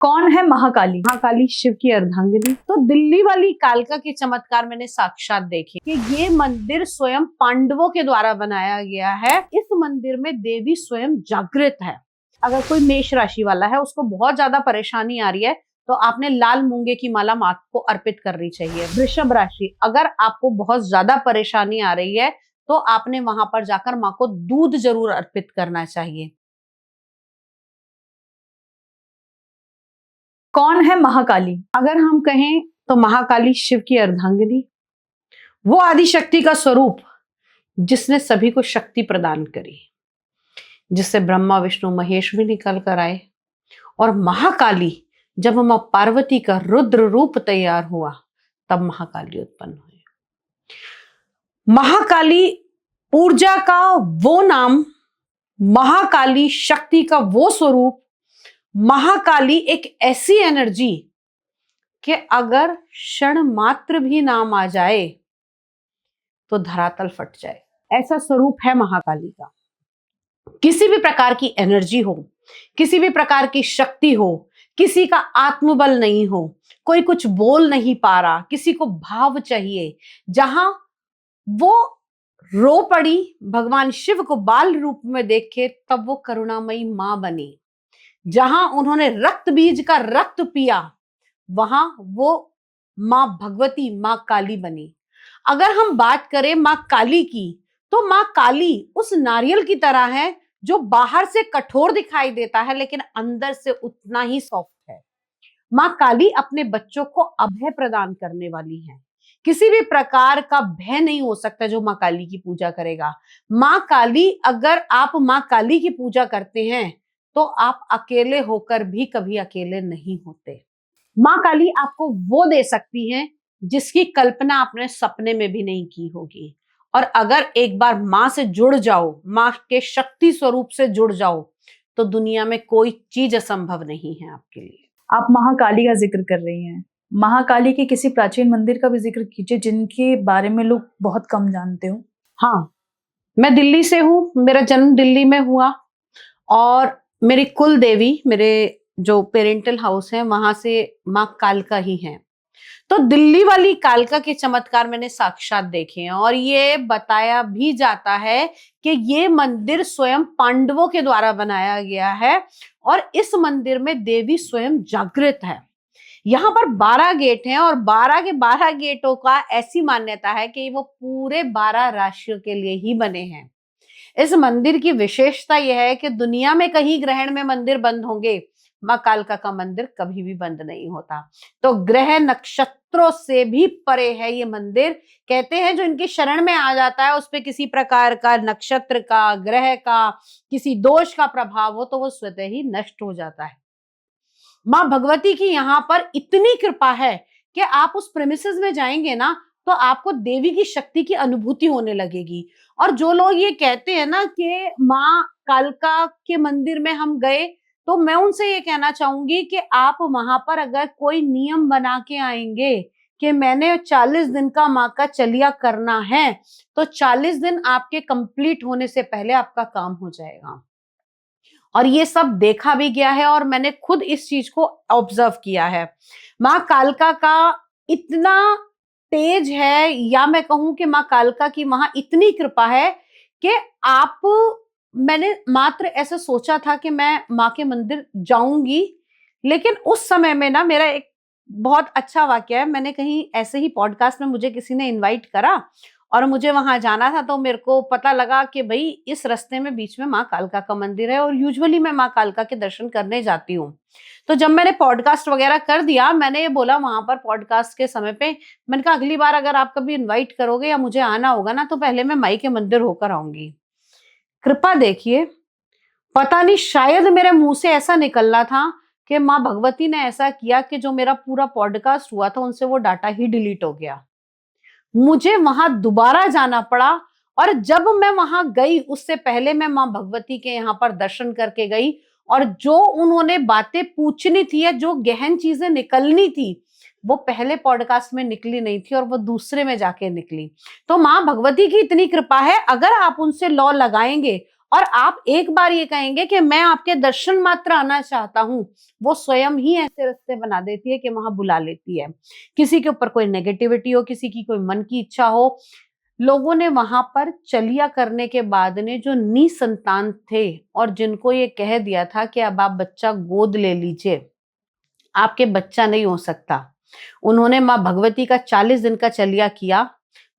कौन है महाकाली? महाकाली शिव की अर्धांगिनी। तो दिल्ली वाली कालका के चमत्कार मैंने साक्षात देखे कि ये मंदिर स्वयं पांडवों के द्वारा बनाया गया है। इस मंदिर में देवी स्वयं जागृत है। अगर कोई मेष राशि वाला है, उसको बहुत ज्यादा परेशानी आ रही है, तो आपने लाल मूंगे की माला मां को अर्पित करनी चाहिए। वृषभ राशि, अगर आपको बहुत ज्यादा परेशानी आ रही है तो आपने वहां पर जाकर मां को दूध जरूर अर्पित करना चाहिए। कौन है महाकाली? अगर हम कहें तो महाकाली शिव की अर्धांगिनी, वो आदि शक्ति का स्वरूप जिसने सभी को शक्ति प्रदान करी, जिससे ब्रह्मा विष्णु महेश भी निकल कर आए। और महाकाली जब मां पार्वती का रुद्र रूप तैयार हुआ तब महाकाली उत्पन्न हुई। महाकाली ऊर्जा का वो नाम, महाकाली शक्ति का वो स्वरूप, महाकाली एक ऐसी एनर्जी कि अगर क्षण मात्र भी नाम आ जाए तो धरातल फट जाए, ऐसा स्वरूप है महाकाली का। किसी भी प्रकार की एनर्जी हो, किसी भी प्रकार की शक्ति हो, किसी का आत्मबल नहीं हो, कोई कुछ बोल नहीं पा रहा, किसी को भाव चाहिए, जहां वो रो पड़ी, भगवान शिव को बाल रूप में देखे तब वो करुणामयी मां बनी। जहां उन्होंने रक्त बीज का रक्त पिया, वहां वो मां भगवती, मां काली बनी। अगर हम बात करें मां काली की, तो मां काली उस नारियल की तरह है जो बाहर से कठोर दिखाई देता है लेकिन अंदर से उतना ही सॉफ्ट है। मां काली अपने बच्चों को अभय प्रदान करने वाली है। किसी भी प्रकार का भय नहीं हो सकता जो मां काली की पूजा करेगा। मां काली, अगर आप मां काली की पूजा करते हैं तो आप अकेले होकर भी कभी अकेले नहीं होते। मां काली आपको वो दे सकती हैं जिसकी कल्पना आपने सपने में भी नहीं की होगी। और अगर एक बार मां से जुड़ जाओ, मां के शक्ति स्वरूप से जुड़ जाओ, तो दुनिया में कोई चीज असंभव नहीं है आपके लिए। आप महाकाली का जिक्र कर रही हैं, महाकाली के किसी प्राचीन मंदिर का भी जिक्र कीजिए जिनके बारे में लोग बहुत कम जानते हो। हाँ, मैं दिल्ली से हूँ, मेरा जन्म दिल्ली में हुआ और मेरी कुल देवी, मेरे जो पेरेंटल हाउस है, वहां से मां कालका ही है। तो दिल्ली वाली कालका के चमत्कार मैंने साक्षात देखे हैं और ये बताया भी जाता है कि ये मंदिर स्वयं पांडवों के द्वारा बनाया गया है और इस मंदिर में देवी स्वयं जागृत है। यहाँ पर 12 गेट हैं और 12 के 12 गेटों का ऐसी मान्यता है कि वो पूरे 12 राशियों के लिए ही बने हैं। इस मंदिर की विशेषता यह है कि दुनिया में कहीं ग्रहण में मंदिर बंद होंगे, मां कालका का मंदिर कभी भी बंद नहीं होता। तो ग्रह नक्षत्रों से भी परे है ये मंदिर। कहते हैं जो इनकी शरण में आ जाता है, उस पे किसी प्रकार का नक्षत्र का, ग्रह का, किसी दोष का प्रभाव हो तो वो स्वतः ही नष्ट हो जाता है। मां भगवती की यहाँ पर इतनी कृपा है कि आप उस प्रेमिसेस में जाएंगे ना तो आपको देवी की शक्ति की अनुभूति होने लगेगी। और जो लोग ये कहते हैं ना कि मां कालका के मंदिर में हम गए, तो मैं उनसे ये कहना चाहूंगी कि आप वहां पर अगर कोई नियम बना के आएंगे कि मैंने 40 दिन का मां का चलिया करना है, तो 40 दिन आपके कंप्लीट होने से पहले आपका काम हो जाएगा। और ये सब देखा भी गया है और मैंने खुद इस चीज को ऑब्जर्व किया है। मां कालका का इतना तेज है, या मैं कहूं कि मां कालका की वहां इतनी कृपा है कि आप, मैंने मात्र ऐसा सोचा था कि मैं मां के मंदिर जाऊंगी, लेकिन उस समय में ना मेरा एक बहुत अच्छा वाकया है। मैंने कहीं ऐसे ही पॉडकास्ट में मुझे किसी ने इनवाइट करा और मुझे वहां जाना था, तो मेरे को पता लगा कि भाई इस रास्ते में बीच में मां कालका का मंदिर है और यूजुअली मैं मां कालका के दर्शन करने जाती हूँ। तो जब मैंने पॉडकास्ट वगैरह कर दिया, मैंने ये बोला वहां पर पॉडकास्ट के समय पे, मैंने कहा अगली बार अगर आप कभी इन्वाइट करोगे या मुझे आना होगा ना, तो पहले मैं माई के मंदिर होकर आऊंगी। कृपा देखिए, पता नहीं शायद मेरे मुंह से ऐसा निकलना था कि मां भगवती ने ऐसा किया कि जो मेरा पूरा पॉडकास्ट हुआ था उनसे वो डाटा ही डिलीट हो गया। मुझे वहां दोबारा जाना पड़ा और जब मैं वहां गई उससे पहले मैं मां भगवती के यहाँ पर दर्शन करके गई और जो उन्होंने बातें पूछनी थी या जो गहन चीजें निकलनी थी वो पहले पॉडकास्ट में निकली नहीं थी और वो दूसरे में जाके निकली। तो मां भगवती की इतनी कृपा है, अगर आप उनसे लौ लगाएंगे और आप एक बार ये कहेंगे कि मैं आपके दर्शन मात्र आना चाहता हूं, वो स्वयं ही ऐसे रास्ते बना देती है कि वहां बुला लेती है। किसी के ऊपर कोई नेगेटिविटी हो, किसी की कोई मन की इच्छा हो, लोगों ने वहां पर चलिया करने के बाद ने जो निसंतान थे और जिनको ये कह दिया था कि अब आप बच्चा गोद ले लीजिए, आपके बच्चा नहीं हो सकता, उन्होंने माँ भगवती का 40 दिन का चलिया किया।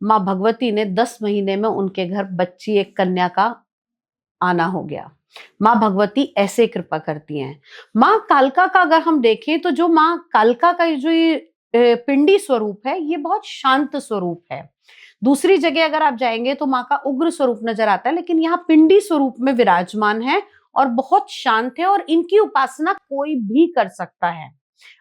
माँ भगवती ने 10 महीने में उनके घर बच्ची, एक कन्या का आना हो गया। माँ भगवती ऐसे कृपा करती हैं। माँ कालका का अगर हम देखें तो जो माँ कालका का जो ये पिंडी स्वरूप है, ये बहुत शांत स्वरूप है। दूसरी जगह अगर आप जाएंगे तो माँ का उग्र स्वरूप नजर आता है, लेकिन यहाँ पिंडी स्वरूप में विराजमान है और बहुत शांत है, और इनकी उपासना कोई भी कर सकता है।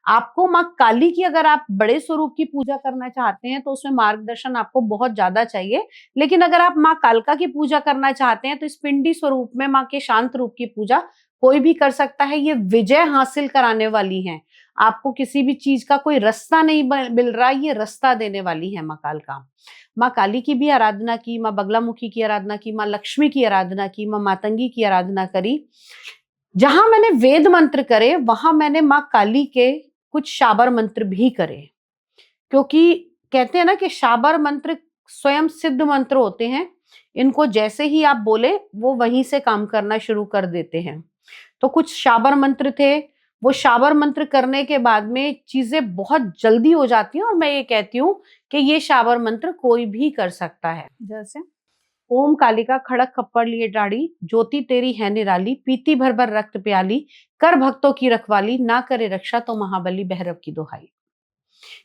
आपको माँ काली की अगर आप बड़े स्वरूप की पूजा करना चाहते हैं तो उसमें मार्गदर्शन आपको बहुत ज्यादा चाहिए, लेकिन अगर आप माँ कालका की पूजा करना चाहते हैं तो इस पिंडी स्वरूप में माँ के शांत रूप की पूजा कोई भी कर सकता है। ये विजय हासिल कराने वाली हैं। आपको किसी भी चीज का कोई रास्ता नहीं मिल रहा, ये रास्ता देने वाली है माँ कालका। माँ काली की भी आराधना की, माँ बगलामुखी की आराधना की, माँ लक्ष्मी की आराधना की, माँ मातंगी की आराधना करी। जहां मैंने वेद मंत्र करे वहां मैंने माँ काली के कुछ शाबर मंत्र भी करे, क्योंकि कहते हैं ना कि शाबर मंत्र स्वयं सिद्ध मंत्र होते हैं। इनको जैसे ही आप बोले वो वहीं से काम करना शुरू कर देते हैं। तो कुछ शाबर मंत्र थे, वो शाबर मंत्र करने के बाद में चीजें बहुत जल्दी हो जाती हैं, और मैं ये कहती हूँ कि ये शाबर मंत्र कोई भी कर सकता है। जैसे ओम कालिका खड़क खप्पड़ लिए डाड़ी, ज्योति तेरी है निराली, पीती भर भर रक्त प्याली, कर भक्तों की रखवाली, ना करे रक्षा तो महाबली भैरव की दुहाई।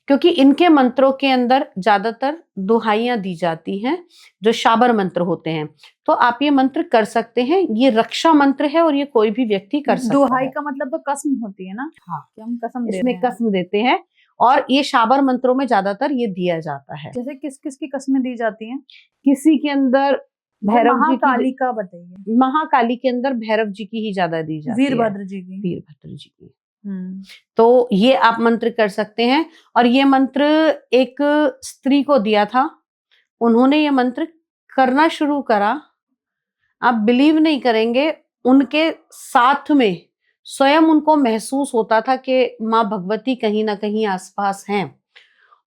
क्योंकि इनके मंत्रों के अंदर ज्यादातर दुहाइयां दी जाती हैं जो शाबर मंत्र होते हैं। तो आप ये मंत्र कर सकते हैं, ये रक्षा मंत्र है और ये कोई भी व्यक्ति कर सकता दुहाई है। का मतलब तो कसम होती है ना, हाँ, कि हम कसम दे इसमें रहे हैं। कसम देते हैं, और ये शाबर मंत्रों में ज्यादातर ये दिया जाता है। जैसे किस किस की कस्में दी जाती हैं? किसी के अंदर भैरव जी की, महाकाली का बताइए। महाकाली के अंदर भैरव जी की ही ज्यादा दी जाती है, वीरभद्र जी की। वीरभद्र जी की। तो ये आप मंत्र कर सकते हैं। और ये मंत्र एक स्त्री को दिया था, उन्होंने ये मंत्र करना शुरू करा। आप बिलीव नहीं करेंगे, उनके साथ में स्वयं उनको महसूस होता था कि माँ भगवती कहीं ना कहीं आसपास हैं।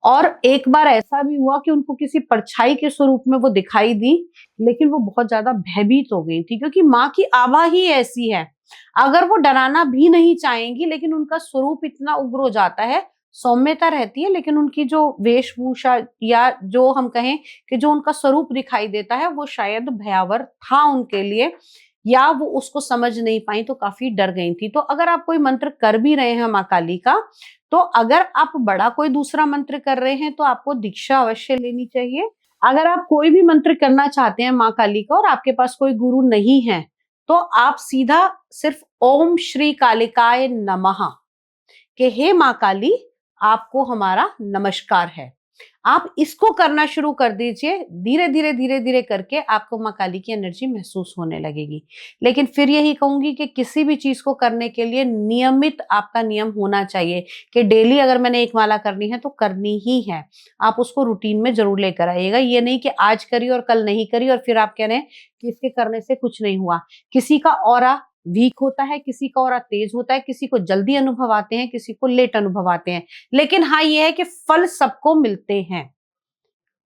और एक बार ऐसा भी हुआ कि उनको किसी परछाई के स्वरूप में वो दिखाई दी, लेकिन वो बहुत ज्यादा भयभीत हो गई थी, क्योंकि माँ की आभा ही ऐसी है। अगर वो डराना भी नहीं चाहेंगी, लेकिन उनका स्वरूप इतना उग्र हो जाता है, सौम्यता रहती है, लेकिन उनकी जो वेशभूषा या जो हम कहें कि जो उनका स्वरूप दिखाई देता है, वो शायद भयावह था उनके लिए, या वो उसको समझ नहीं पाई तो काफी डर गई थी। तो अगर आप कोई मंत्र कर भी रहे हैं माँ काली का, तो अगर आप बड़ा कोई दूसरा मंत्र कर रहे हैं तो आपको दीक्षा अवश्य लेनी चाहिए। अगर आप कोई भी मंत्र करना चाहते हैं माँ काली का और आपके पास कोई गुरु नहीं है, तो आप सीधा सिर्फ ओम श्री कालिकाय नमः कि हे माँ काली, आपको हमारा नमस्कार है, आप इसको करना शुरू कर दीजिए। धीरे धीरे धीरे धीरे करके आपको माँ काली की एनर्जी महसूस होने लगेगी। लेकिन फिर यही कहूंगी कि किसी भी चीज को करने के लिए नियमित आपका नियम होना चाहिए कि डेली अगर मैंने एक माला करनी है तो करनी ही है। आप उसको रूटीन में जरूर लेकर आइएगा। ये नहीं कि आज करी और कल नहीं करी और फिर आप कह रहे हैं कि इसके करने से कुछ नहीं हुआ। किसी का ऑरा वीक होता है, किसी का ऑरा तेज होता है, किसी को जल्दी अनुभव आते हैं, किसी को लेट अनुभव आते हैं, लेकिन हाँ ये है कि फल सबको मिलते हैं।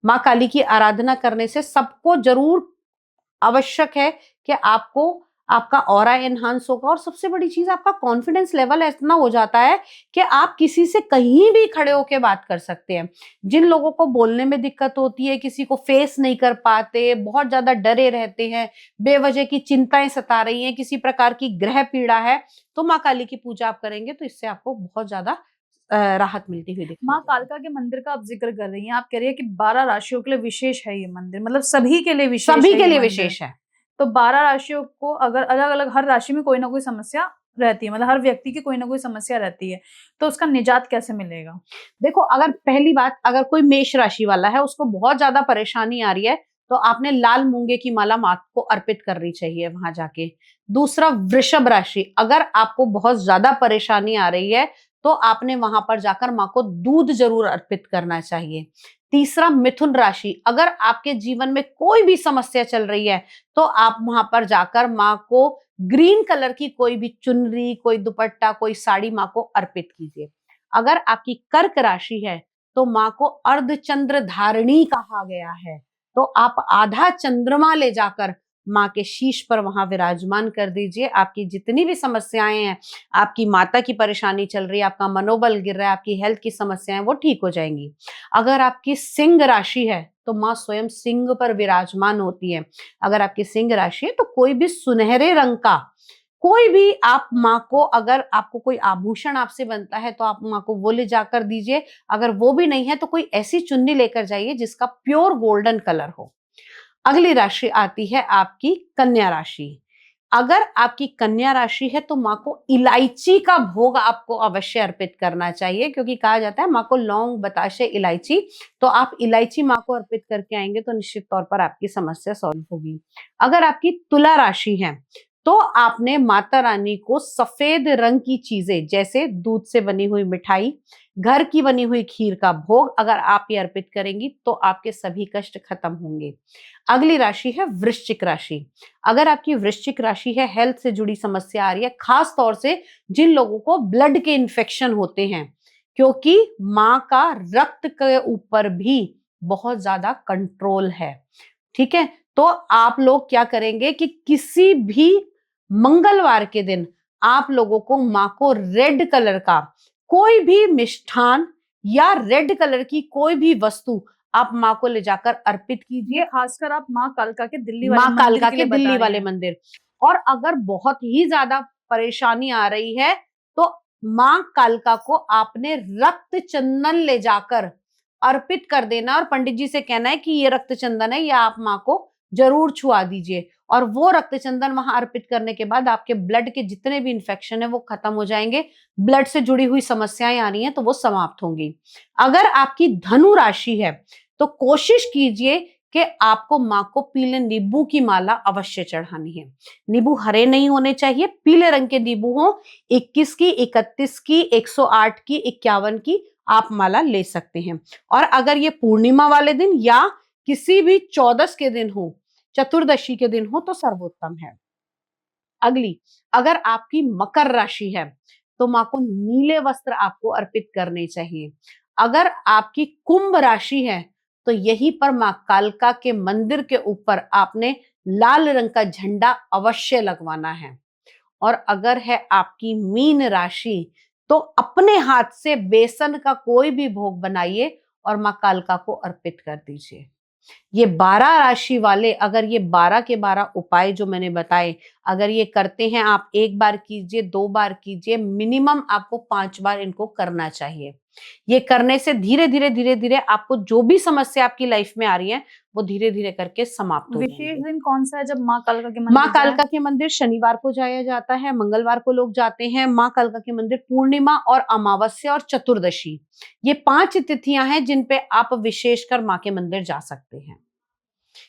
माँ काली की आराधना करने से सबको जरूर आवश्यक है कि आपको आपका ऑरा एनहांस होगा, और सबसे बड़ी चीज आपका कॉन्फिडेंस लेवल इतना हो जाता है कि आप किसी से कहीं भी खड़े होकर बात कर सकते हैं। जिन लोगों को बोलने में दिक्कत होती है, किसी को फेस नहीं कर पाते, बहुत ज्यादा डरे रहते हैं, बेवजह की चिंताएं सता रही हैं, किसी प्रकार की ग्रह पीड़ा है, तो माँ काली की पूजा आप करेंगे तो इससे आपको बहुत ज्यादा राहत मिलती हुई दिखाई माँ देगी। कालका के मंदिर का आप जिक्र कर रही हैं, आप कह रही है कि 12 राशियों के लिए विशेष है ये मंदिर, मतलब सभी के लिए विशेष सभी है के ये लिए मंदिर। विशेष है। तो 12 राशियों को अगर अलग अलग, हर राशि में कोई ना कोई समस्या रहती है, मतलब हर व्यक्ति की कोई ना कोई समस्या रहती है, तो उसका निजात कैसे मिलेगा? देखो, अगर पहली बात, अगर कोई मेष राशि वाला है, उसको बहुत ज्यादा परेशानी आ रही है, तो आपने लाल मूंगे की माला माता को अर्पित करनी चाहिए वहां जाके। दूसरा, वृषभ राशि, अगर आपको बहुत ज्यादा परेशानी आ रही है तो आपने वहां पर जाकर माँ को दूध जरूर अर्पित करना चाहिए। तीसरा, मिथुन राशि, अगर आपके जीवन में कोई भी समस्या चल रही है तो आप वहां पर जाकर माँ को ग्रीन कलर की कोई भी चुनरी, कोई दुपट्टा, कोई साड़ी माँ को अर्पित कीजिए। अगर आपकी कर्क राशि है तो माँ को अर्धचंद्र धारिणी कहा गया है, तो आप आधा चंद्रमा ले जाकर माँ के शीश पर वहां विराजमान कर दीजिए। आपकी जितनी भी समस्याएं हैं, आपकी माता की परेशानी चल रही है, आपका मनोबल गिर रहा है, आपकी हेल्थ की समस्याएं, वो ठीक हो जाएंगी। अगर आपकी सिंह राशि है तो माँ स्वयं सिंह पर विराजमान होती है। अगर आपकी सिंह राशि है तो कोई भी सुनहरे रंग का कोई भी आप माँ को, अगर आपको कोई आभूषण आपसे बनता है तो आप माँ को वो ले जाकर दीजिए। अगर वो भी नहीं है तो कोई ऐसी चुन्नी लेकर जाइए जिसका प्योर गोल्डन कलर हो। अगली राशि आती है आपकी कन्या राशि। अगर आपकी कन्या राशि है तो माँ को इलायची का भोग आपको अवश्य अर्पित करना चाहिए, क्योंकि कहा जाता है माँ को लौंग, बताशे, इलायची, तो आप इलायची माँ को अर्पित करके आएंगे तो निश्चित तौर पर आपकी समस्या सॉल्व होगी। अगर आपकी तुला राशि है तो आपने माता रानी को सफेद रंग की चीजें जैसे दूध से बनी हुई मिठाई, घर की बनी हुई खीर का भोग अगर आप ये अर्पित करेंगी तो आपके सभी कष्ट खत्म होंगे। अगली राशि है वृश्चिक राशि। अगर आपकी वृश्चिक राशि है, हेल्थ से जुड़ी समस्या आ रही है, खास तौर से जिन लोगों को ब्लड के इन्फेक्शन होते हैं, क्योंकि माँ का रक्त के ऊपर भी बहुत ज्यादा कंट्रोल है, ठीक है, तो आप लोग क्या करेंगे कि किसी भी मंगलवार के दिन आप लोगों को माँ को रेड कलर का कोई भी मिष्ठान या रेड कलर की कोई भी वस्तु आप माँ को ले जाकर अर्पित कीजिए। खासकर आप माँ कालका के दिल्ली माँ वाले कालका मंदिर के के लिए बता दिल्ली रहे वाले हैं। मंदिर। और अगर बहुत ही ज्यादा परेशानी आ रही है तो माँ कालका को आपने रक्त चंदन ले जाकर अर्पित कर देना और पंडित जी से कहना है कि ये रक्त चंदन है, या आप माँ को जरूर छुआ दीजिए। और वो रक्त चंदन वहां अर्पित करने के बाद आपके ब्लड के जितने भी इंफेक्शन है वो खत्म हो जाएंगे, ब्लड से जुड़ी हुई समस्याएं आ रही हैं तो वो समाप्त होंगी। अगर आपकी धनु राशि है तो कोशिश कीजिए कि आपको माँ को पीले नींबू की माला अवश्य चढ़ानी है। नींबू हरे नहीं होने चाहिए, पीले रंग के नींबू हो। 21 की, 31 की, 108 की, 51 की आप माला ले सकते हैं। और अगर ये पूर्णिमा वाले दिन या किसी भी 14 के दिन हो, चतुर्दशी के दिन हो तो सर्वोत्तम है। अगली, अगर आपकी मकर राशि है तो माँ को नीले वस्त्र आपको अर्पित करने चाहिए। अगर आपकी कुंभ राशि है तो यहीं पर माँ कालका के मंदिर के ऊपर आपने लाल रंग का झंडा अवश्य लगवाना है। और अगर है आपकी मीन राशि तो अपने हाथ से बेसन का कोई भी भोग बनाइए और माँ कालका को अर्पित कर दीजिए। ये 12 राशि वाले अगर ये 12 के 12 उपाय जो मैंने बताए अगर ये करते हैं, आप एक बार कीजिए, 2 बार कीजिए, मिनिमम आपको 5 बार इनको करना चाहिए। ये करने से धीरे धीरे आपको जो भी समस्या आपकी लाइफ में आ रही है वो धीरे धीरे करके समाप्त हो विशेष जाएंगे। दिन कौन सा है जब माँ कालका के माँ मंदिर कालका जाएं? के मंदिर शनिवार को जाया जाता है, मंगलवार को लोग जाते हैं। माँ कालका के मंदिर पूर्णिमा और अमावस्या और चतुर्दशी, ये 5 तिथियां हैं जिन पे आप विशेषकर माँ के मंदिर जा सकते हैं।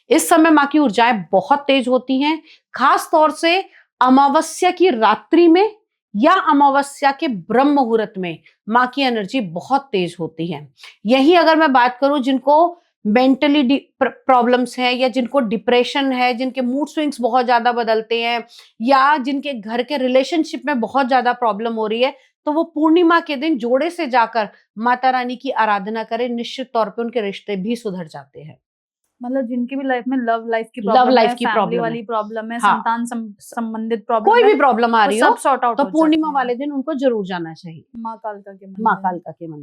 इस समय माँ की ऊर्जाएं बहुत तेज होती हैं, खास तौर से अमावस्या की रात्रि में या अमावस्या के ब्रह्म मुहूर्त में माँ की एनर्जी बहुत तेज होती है। यही अगर मैं बात करूं जिनको मेंटली प्रॉब्लम्स हैं या जिनको डिप्रेशन है, जिनके मूड स्विंग्स बहुत ज्यादा बदलते हैं या जिनके घर के रिलेशनशिप में बहुत ज्यादा प्रॉब्लम हो रही है, तो वो पूर्णिमा के दिन जोड़े से जाकर माता रानी की आराधना करें, निश्चित तौर पे उनके रिश्ते भी सुधर जाते हैं। मतलब जिनकी भी लाइफ में लव लाइफ की लव प्रॉब्लम लाइफ है, की फैमिली प्रॉब्लम वाली है, प्रॉब्लम है, हाँ, संतान संबंधित प्रॉब्लम कोई है, भी प्रॉब्लम आ वो रही हो सब सॉर्ट आउट तो हो पूर्णिमा जाती है वाले दिन उनको जरूर जाना चाहिए माँ कालका के माँ मंदिर। कालका के मंदिर।